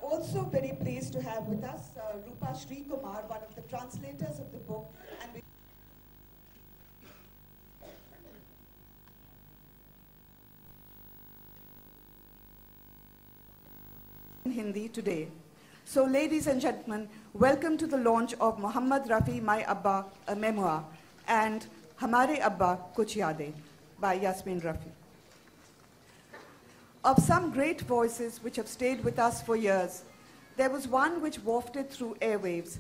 also very pleased to have with us Rupa Sri Kumar, one of the translators of the book. And in Hindi today. So ladies and gentlemen, welcome to the launch of Mohammed Rafi, My Abba, a memoir, and Hamare Abba, Kuch Yadein by Yasmin Rafi. Of some great voices which have stayed with us for years, there was one which wafted through airwaves.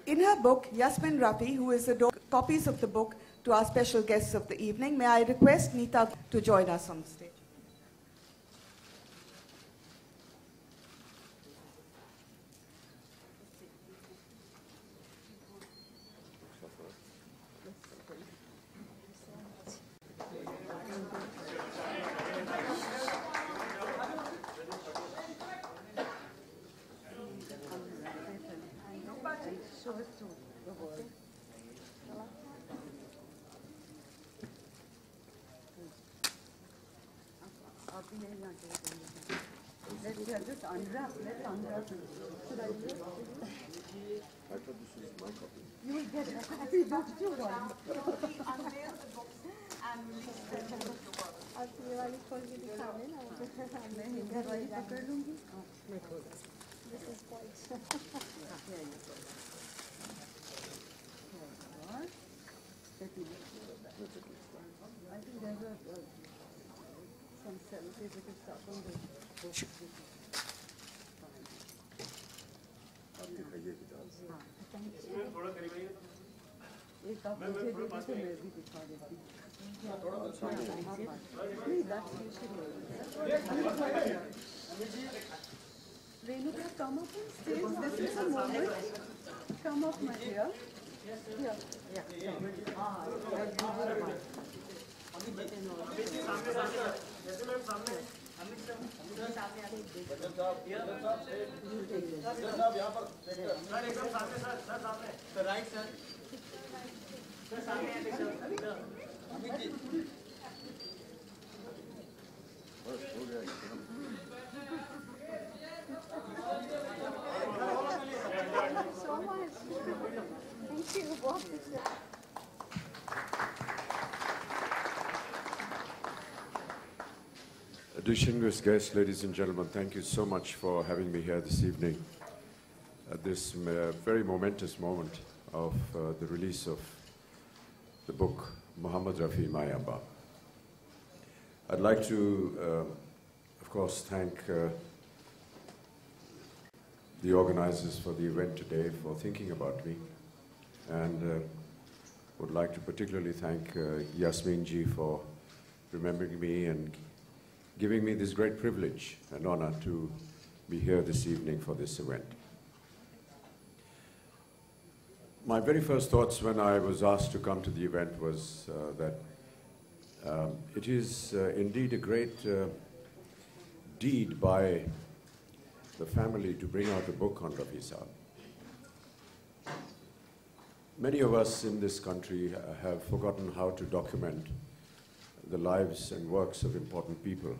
In her book, Yasmin Rafi, who is copies of the book to our special guests of the evening, may I request Neeta to join us on the stage. Let's unwrap. Should I do it? I thought this was my copy. You will get a copy book too, darling. Unveil the books and release them to the world. अब ये वाली खोल के दिखाने ना मुझे मैं हिंदी वाली पकड़ लूँगी मैं खोल This is quite I think there's some scientific stuff on the book. एक आप मुझे दे दो तो मैं भी दिखा देती Renuka, come up on stage. This is a moment. Come up, my dear. Here. so much. Thank you. Distinguished guests, ladies and gentlemen, thank you so much for having me here this evening at this very momentous moment of the release of the book Mohammed Rafi, My Abba. I'd like to, of course, thank the organizers for the event today for thinking about me, and would like to particularly thank Yasmin ji for remembering me and giving me this great privilege and honor to be here this evening for this event. My very first thoughts when I was asked to come to the event was that it is indeed a great deed by the family to bring out a book on Rafi Saab. Many of us in this country have forgotten how to document the lives and works of important people.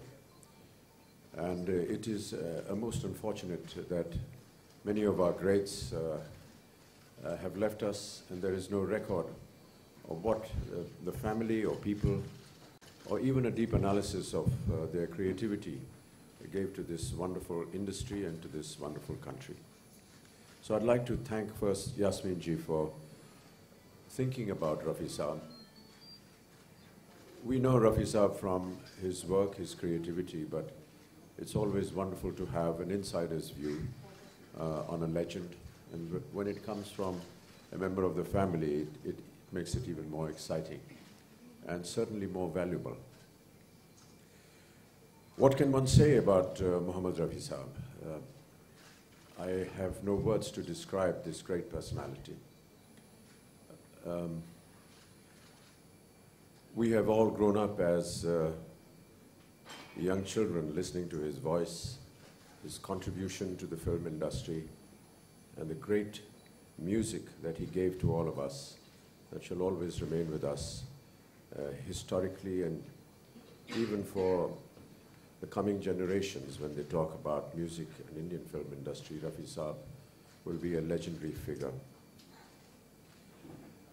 And it is most unfortunate that many of our greats have left us, and there is no record of what the family or people, or even a deep analysis of their creativity gave to this wonderful industry and to this wonderful country. So I'd like to thank first Yasmin ji for thinking about Rafi Saab. We know Rafi Saab from his work, his creativity, but it's always wonderful to have an insider's view on a legend. And when it comes from a member of the family, it makes it even more exciting and certainly more valuable. What can one say about Mohammed Rafi Saab? I have no words to describe this great personality. We have all grown up as young children listening to his voice, his contribution to the film industry, and the great music that he gave to all of us that shall always remain with us historically and even for the coming generations, when they talk about music and Indian film industry, Rafi Saab will be a legendary figure.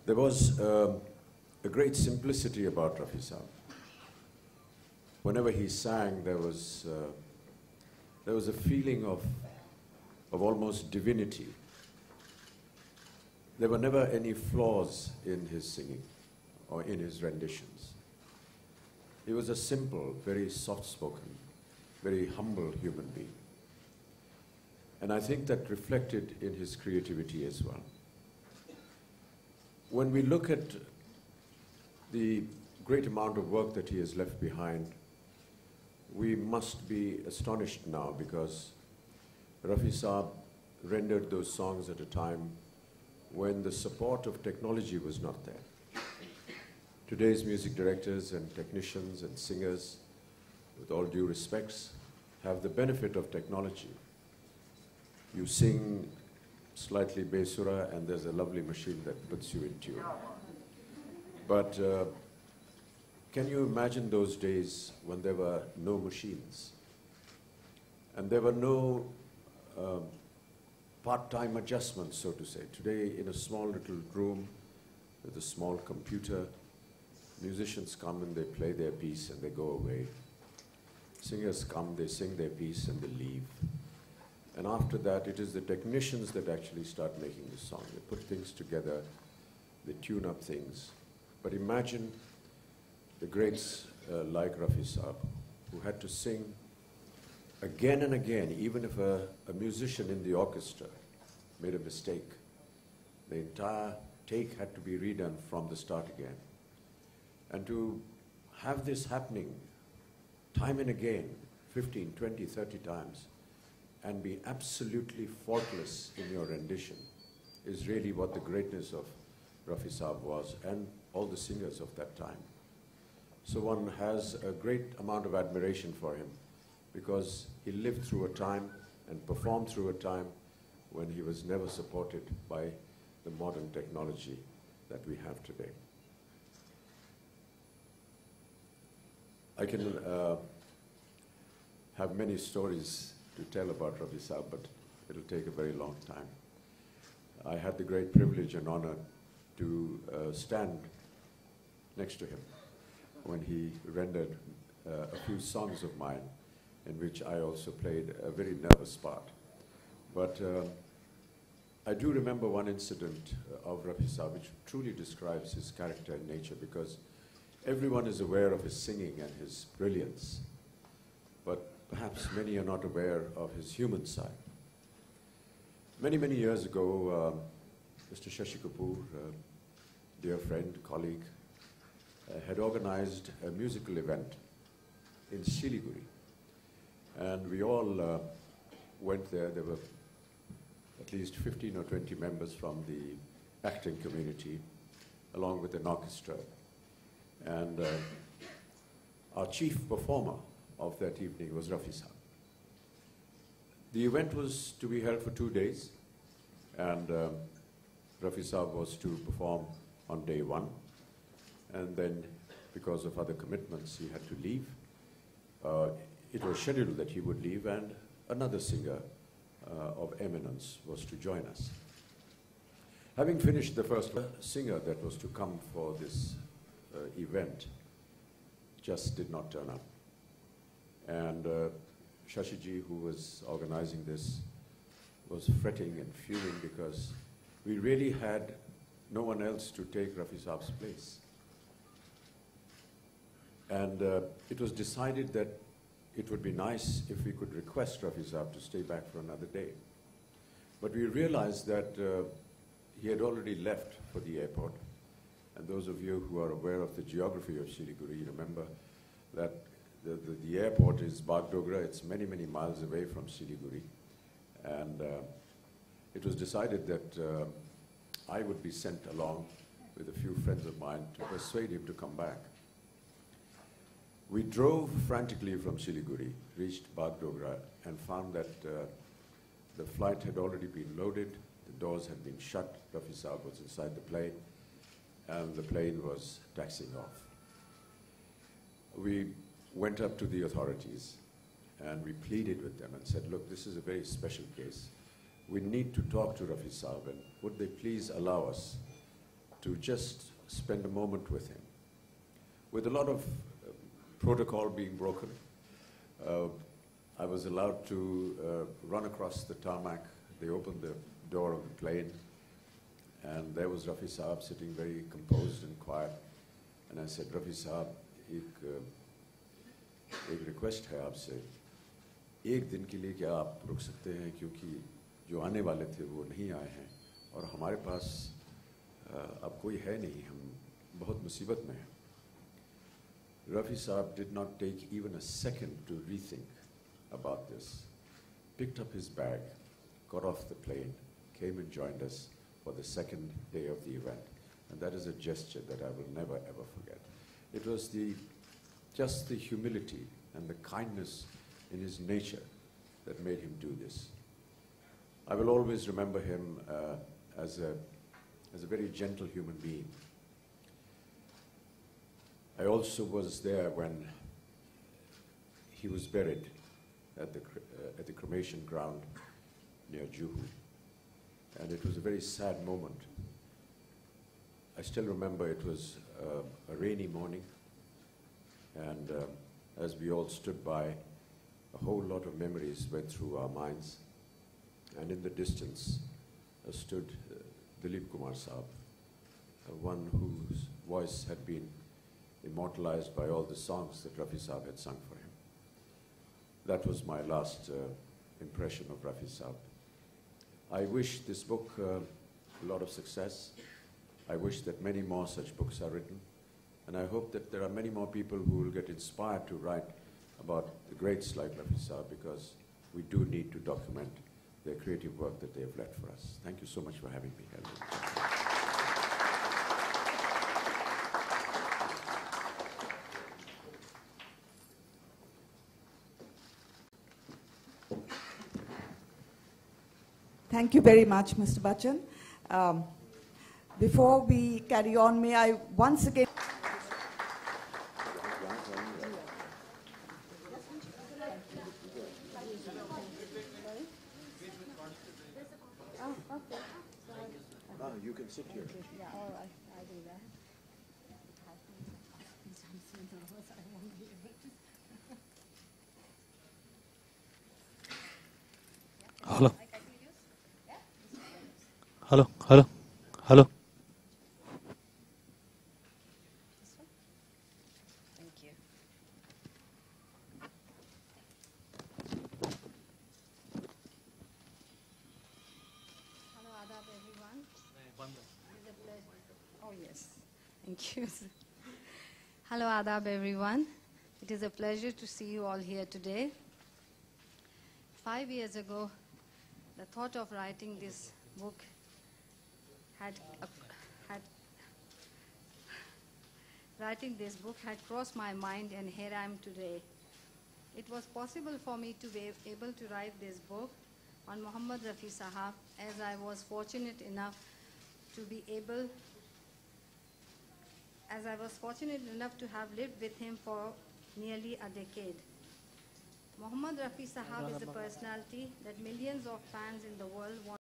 There was a great simplicity about Rafi Saab. Whenever he sang, there was a feeling of almost divinity. There were never any flaws in his singing or in his renditions. He was a simple, very soft-spoken, very humble human being. And I think that reflected in his creativity as well. When we look at the great amount of work that he has left behind, we must be astonished now, because Rafi Saab rendered those songs at a time when the support of technology was not there. Today's music directors and technicians and singers, with all due respects, have the benefit of technology. You sing slightly Besura and there's a lovely machine that puts you in tune. But can you imagine those days when there were no machines? And there were no part-time adjustments, so to say. Today, in a small little room with a small computer, musicians come and they play their piece and they go away. Singers come, they sing their piece and they leave. And after that, it is the technicians that actually start making the song. They put things together, they tune up things. But imagine the greats like Rafi Saab, who had to sing again and again, even if a musician in the orchestra made a mistake. The entire take had to be redone from the start again. And to have this happening time and again, 15, 20, 30 times, and be absolutely faultless in your rendition is really what the greatness of Rafi Saab was, and all the singers of that time. So one has a great amount of admiration for him, because he lived through a time and performed through a time when he was never supported by the modern technology that we have today. I can have many stories to tell about Rafi Saab, but it'll take a very long time. I had the great privilege and honor to stand next to him when he rendered a few songs of mine, in which I also played a very nervous part. But I do remember one incident of Rafi Saab which truly describes his character and nature, because everyone is aware of his singing and his brilliance, but perhaps many are not aware of his human side. Many, many years ago, Mr. Shashi Kapoor, dear friend, colleague, had organized a musical event in Siliguri. And we all went there. There were at least 15 or 20 members from the acting community, along with an orchestra. And our chief performer of that evening was Rafi Saab. The event was to be held for 2 days, and Rafi Saab was to perform on day one, and then because of other commitments he had to leave. It was scheduled that he would leave, and another singer of eminence was to join us. Having finished the first singer that was to come for this event just did not turn up. And Shashiji, who was organizing this, was fretting and fuming because we really had no one else to take Rafi Saab's place. And it was decided that it would be nice if we could request Rafi Saab to stay back for another day. But we realized that he had already left for the airport. And those of you who are aware of the geography of Siliguri remember that the airport is Bagdogra. It's many, many miles away from Siliguri. And it was decided that I would be sent along with a few friends of mine to persuade him to come back. We drove frantically from Siliguri, reached Bagdogra, and found that the flight had already been loaded, the doors had been shut, Rafi Saab was inside the plane, and the plane was taxiing off. We went up to the authorities and we pleaded with them and said, look, this is a very special case. We need to talk to Rafi Saab, and would they please allow us to just spend a moment with him? With a lot of protocol being broken, I was allowed to run across the tarmac. They opened the door of the plane, and there was Rafi Saab sitting very composed and quiet. And I said, Rafi Saab, एक request है आपसे, एक दिन के लिए क्या आप रुक सकते हैं, क्योंकि जो आने वाले थे वो नहीं आए हैं और हमारे पास अब कोई है नहीं, हम बहुत मुसीबत में हैं. Rafi Saab did not take even a second to rethink about this. Picked up his bag, got off the plane, came and joined us for the second day of the event. And that is a gesture that I will never ever forget. It was just the humility and the kindness in his nature that made him do this. I will always remember him as a very gentle human being. I also was there when he was buried at the cremation ground near Juhu. And it was a very sad moment. I still remember it was a rainy morning, and as we all stood by, a whole lot of memories went through our minds. And in the distance stood Dilip Kumar Saab, one whose voice had been immortalized by all the songs that Rafi Saab had sung for him. That was my last impression of Rafi Saab. I wish this book a lot of success. I wish that many more such books are written. And I hope that there are many more people who will get inspired to write about the greats like Rafi Saab, because we do need to document their creative work that they have left for us. Thank you so much for having me here. Thank you very much, Mr. Bachchan. Before we carry on, may I once again... You can sit here. Yeah, all right, I'll do that. Hello. Hello, hello, hello. Thank you. Hello, Adab, everyone. It is a pleasure. Oh, yes. Thank you. Hello, Adab, everyone. It is a pleasure to see you all here today. 5 years ago, the thought of writing this book had crossed my mind, and here I am today. It was possible for me to be able to write this book on Mohammed Rafi Sahab, as I was fortunate enough to have lived with him for nearly a decade. Mohammed Rafi Sahab is a personality that millions of fans in the world want